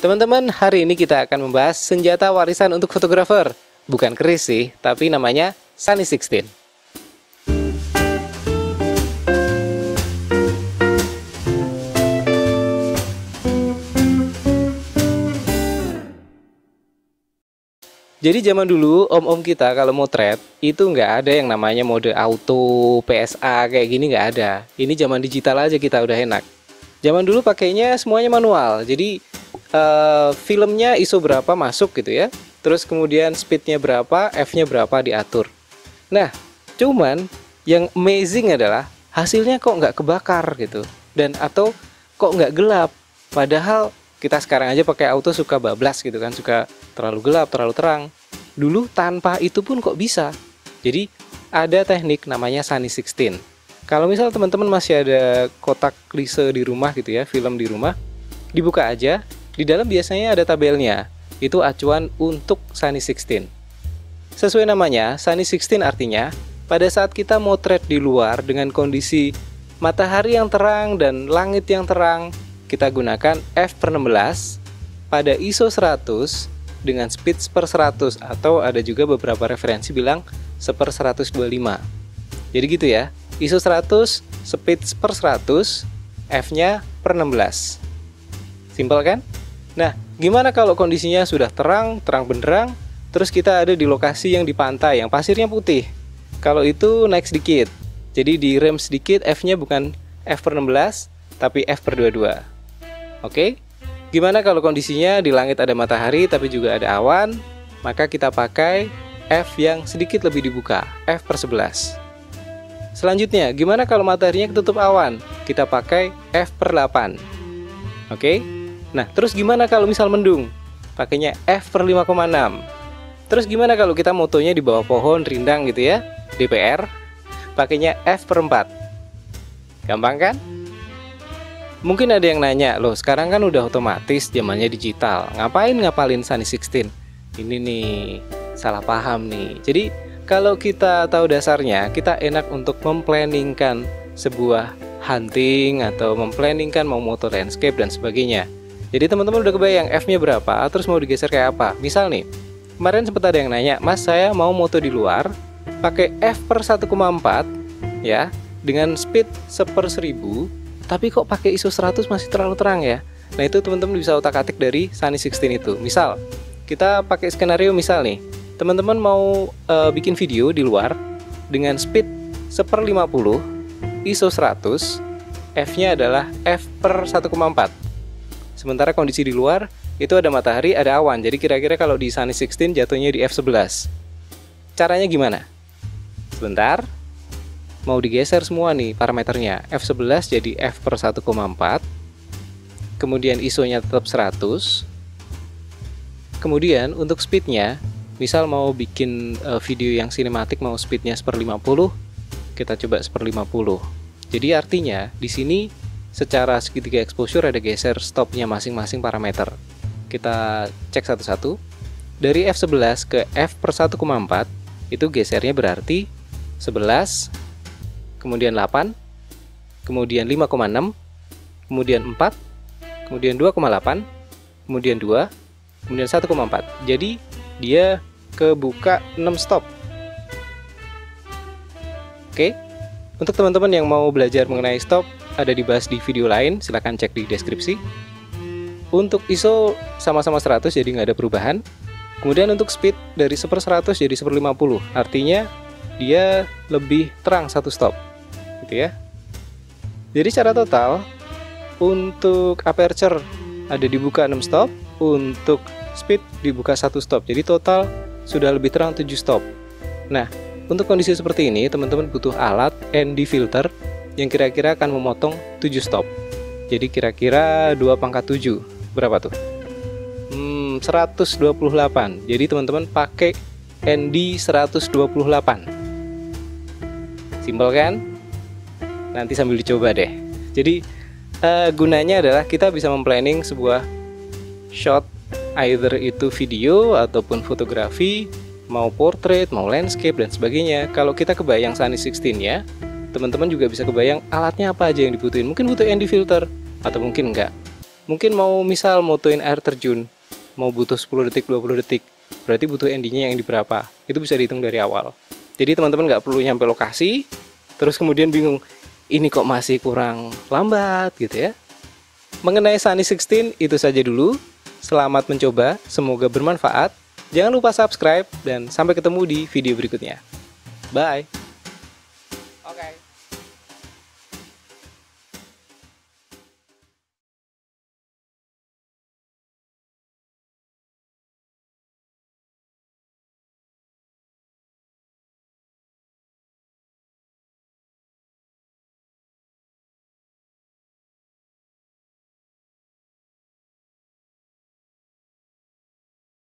Teman-teman, hari ini kita akan membahas senjata warisan untuk fotografer. Bukan keris sih, tapi namanya Sunny 16. Jadi zaman dulu om-om kita kalau motret itu nggak ada yang namanya mode auto, PSA kayak gini nggak ada. Ini zaman digital aja kita udah enak. Zaman dulu pakainya semuanya manual. Jadi filmnya ISO berapa masuk gitu ya. Terus kemudian speednya berapa, F-nya berapa diatur. Nah, cuman yang amazing adalah hasilnya kok nggak kebakar gitu. Dan atau kok nggak gelap. Padahal kita sekarang aja pakai auto suka bablas gitu kan, suka terlalu gelap, terlalu terang. Dulu tanpa itu pun kok bisa. Jadi ada teknik namanya Sunny 16. Kalau misal teman-teman masih ada kotak lise di rumah gitu ya, film di rumah, dibuka aja. Di dalam biasanya ada tabelnya. Itu acuan untuk Sunny 16. Sesuai namanya, Sunny 16 artinya pada saat kita motret di luar dengan kondisi matahari yang terang dan langit yang terang, kita gunakan f/16 pada ISO 100 dengan speed 1/100, atau ada juga beberapa referensi bilang 1/125. Jadi gitu ya, ISO 100, speed 1/100, F-nya per 16. Simpel kan? Nah, gimana kalau kondisinya sudah terang benderang, terus kita ada di lokasi yang di pantai, yang pasirnya putih. Kalau itu naik sedikit, jadi di rem sedikit, F-nya bukan f/16, tapi f/22. Oke, gimana kalau kondisinya di langit ada matahari tapi juga ada awan? Maka kita pakai F yang sedikit lebih dibuka, f/11. Selanjutnya, gimana kalau mataharinya ketutup awan? Kita pakai f/8. Oke, nah terus gimana kalau misal mendung? Pakainya f/5,6. Terus gimana kalau kita motonya di bawah pohon rindang gitu ya, DPR? Pakainya f/4. Gampang kan? Mungkin ada yang nanya, loh sekarang kan udah otomatis zamannya digital, ngapain ngapalin Sunny 16? Ini nih, salah paham nih. Jadi kalau kita tahu dasarnya, kita enak untuk memplanningkan sebuah hunting atau memplanningkan mau moto landscape dan sebagainya. Jadi teman-teman udah kebayang F-nya berapa, terus mau digeser kayak apa. Misal nih, kemarin sempat ada yang nanya, Mas saya mau moto di luar, pakai f/1,4 ya, dengan speed 1/1000, tapi kok pakai ISO 100 masih terlalu terang ya. Nah itu teman-teman bisa otak-atik dari Sunny 16 itu. Misal kita pakai skenario, misal nih teman-teman mau bikin video di luar dengan speed 1/50, ISO 100, F-nya adalah f/1,4. Sementara kondisi di luar itu ada matahari, ada awan. Jadi kira-kira kalau di Sunny 16 jatuhnya di f/11. Caranya gimana? Sebentar. Mau digeser semua nih parameternya, f/11 jadi f/1,4, kemudian ISO-nya tetap 100, kemudian untuk speednya, misal mau bikin video yang sinematik mau speednya 1/50, kita coba 1/50. Jadi artinya di sini secara segitiga exposure ada geser stopnya masing-masing parameter. Kita cek satu-satu. Dari f/11 ke f/1,4 itu gesernya berarti 11, kemudian 8, kemudian 5,6, kemudian 4, kemudian 2,8, kemudian 2, kemudian 1,4. Jadi dia kebuka 6 stop. Oke, untuk teman-teman yang mau belajar mengenai stop, ada dibahas di video lain, silahkan cek di deskripsi. Untuk ISO sama-sama 100, jadi nggak ada perubahan. Kemudian untuk speed dari 1/100 jadi 1/50, artinya dia lebih terang satu stop. Gitu ya. Jadi secara total untuk aperture ada dibuka 6 stop, untuk speed dibuka 1 stop. Jadi total sudah lebih terang 7 stop. Nah, untuk kondisi seperti ini teman-teman butuh alat ND filter yang kira-kira akan memotong 7 stop. Jadi kira-kira 2/7. Berapa tuh? 128. Jadi teman-teman pakai ND 128. Simpel kan? Nanti sambil dicoba deh. Jadi gunanya adalah kita bisa memplanning sebuah shot, either itu video ataupun fotografi, mau portrait, mau landscape dan sebagainya. Kalau kita kebayang Sunny 16 ya, teman-teman juga bisa kebayang alatnya apa aja yang dibutuhin. Mungkin butuh ND filter atau mungkin enggak. Mungkin mau misal motoin air terjun, mau butuh 10 detik, 20 detik, berarti butuh ND-nya yang di berapa. Itu bisa dihitung dari awal. Jadi teman-teman nggak perlu nyampe lokasi, terus kemudian bingung, ini kok masih kurang lambat gitu ya. Mengenai Sunny 16 itu saja dulu. Selamat mencoba, semoga bermanfaat. Jangan lupa subscribe dan sampai ketemu di video berikutnya. Bye. Oke.